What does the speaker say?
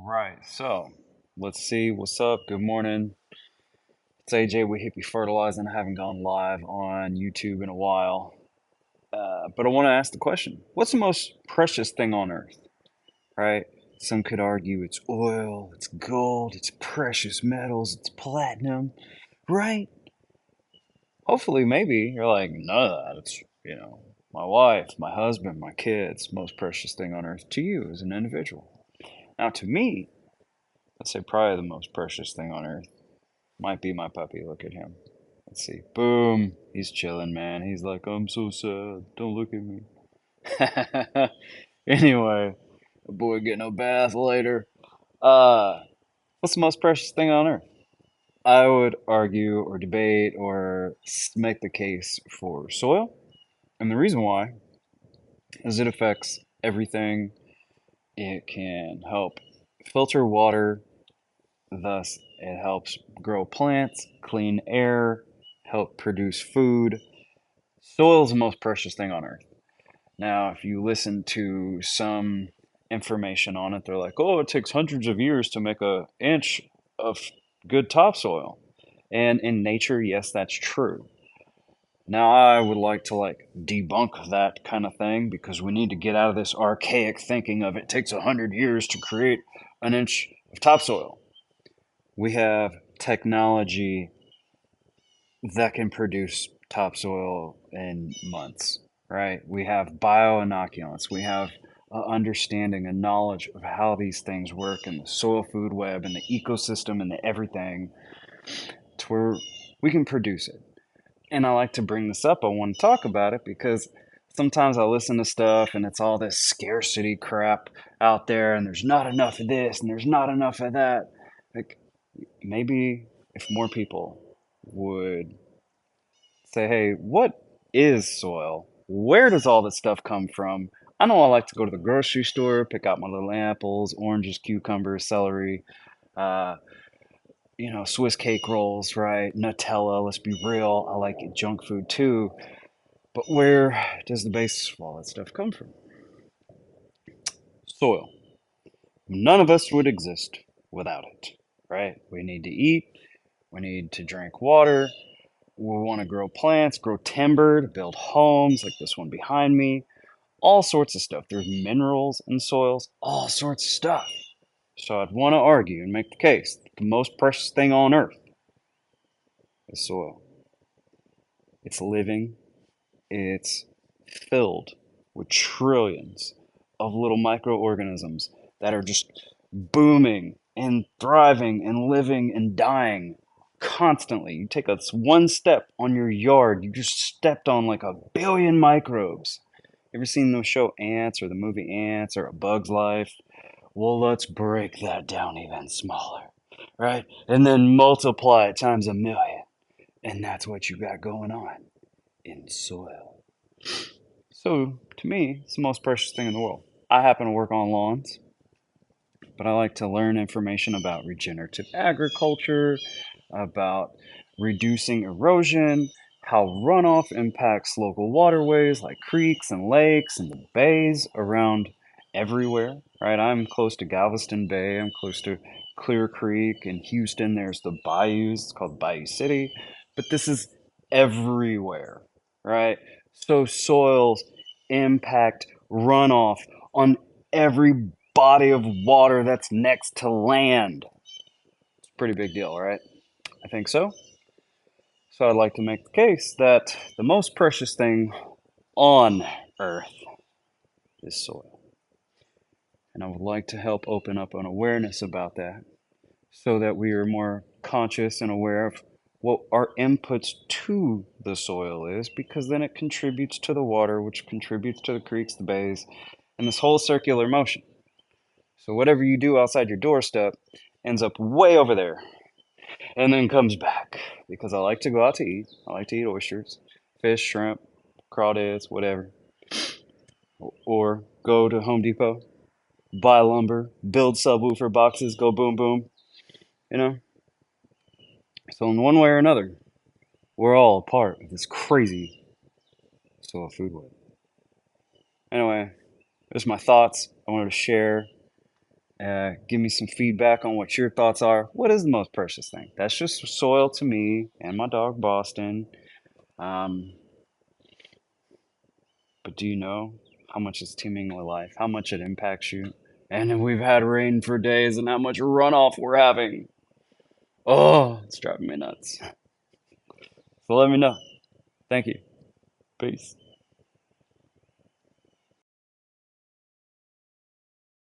Right, so let's see what's up. Good morning. It's AJ with Hippie Fertilizing. I haven't gone live on YouTube in a while, but I want to ask the question: what's the most precious thing on earth? Right? Some could argue it's oil, it's gold, it's precious metals, it's platinum. Right? Hopefully, maybe you're like, none of that. It's my wife, my husband, my kids. Most precious thing on earth to you as an individual. Now, to me, I'd say probably the most precious thing on earth might be my puppy. Look at him. Let's see. Boom. He's chilling, man. He's like, I'm so sad. Don't look at me. Anyway, a boy getting a bath later. Uh, what's the most precious thing on earth? I would argue or debate or make the case for soil. And the reason why is it affects everything. It can help filter water. Thus, it helps grow plants, clean air, help produce food. Soil is the most precious thing on earth. Now, if you listen to some information on it, they're like, oh, it takes hundreds of years to make an inch of good topsoil. And in nature, yes, that's true. Now, I would like to debunk that kind of thing because we need to get out of this archaic thinking of it takes 100 years to create an inch of topsoil. We have technology that can produce topsoil in months, right? We have bioinoculants. We have understanding and knowledge of how these things work in the soil food web and the ecosystem and the everything to where we can produce it. And I like to bring this up. I want to talk about it because sometimes I listen to stuff and it's all this scarcity crap out there and there's not enough of this and there's not enough of that. Like, maybe if more people would say, hey, what is soil? Where does all this stuff come from? I know I like to go to the grocery store, pick out my little apples, oranges, cucumbers, celery, uh, Swiss cake rolls, right? Nutella, let's be real. I like junk food too. But where does the basis of all that stuff come from? Soil. None of us would exist without it, right? We need to eat, we need to drink water, we want to grow plants, grow timber to build homes like this one behind me, all sorts of stuff. There's minerals in soils, all sorts of stuff. So I'd want to argue and make the case that the most precious thing on earth is soil. It's living, it's filled with trillions of little microorganisms that are just booming and thriving and living and dying constantly. You take one step on your yard, you just stepped on like a billion microbes. Ever seen the show Ants or the movie Ants or A Bug's Life? Well, let's break that down even smaller, right? And then multiply it times a million. And that's what you got going on in soil. So, to me, it's the most precious thing in the world. I happen to work on lawns, but I like to learn information about regenerative agriculture, about reducing erosion, how runoff impacts local waterways like creeks and lakes and the bays around everywhere, right? I'm close to Galveston Bay, I'm close to Clear Creek. In Houston, there's the bayous, it's called Bayou City, but this is everywhere, right? So soils impact runoff on every body of water that's next to land. It's a pretty big deal, right? I think so. So I'd like to make the case that the most precious thing on Earth is soil. And I would like to help open up an awareness about that so that we are more conscious and aware of what our inputs to the soil is, because then it contributes to the water, which contributes to the creeks, the bays, and this whole circular motion. So whatever you do outside your doorstep ends up way over there and then comes back because I like to go out to eat. I like to eat oysters, fish, shrimp, crawdads, whatever. Or go to Home Depot, buy lumber, build subwoofer boxes, go boom boom, you know? So in one way or another, we're all a part of this crazy soil food web. Anyway, there's my thoughts I wanted to share. Give me some feedback on what your thoughts are. What is the most precious thing? That's just soil to me and my dog Boston. Um, but do you know how much it's teeming with life? How much it impacts you? And then we've had rain for days, and how much runoff we're having. Oh, it's driving me nuts. So let me know. Thank you. Peace.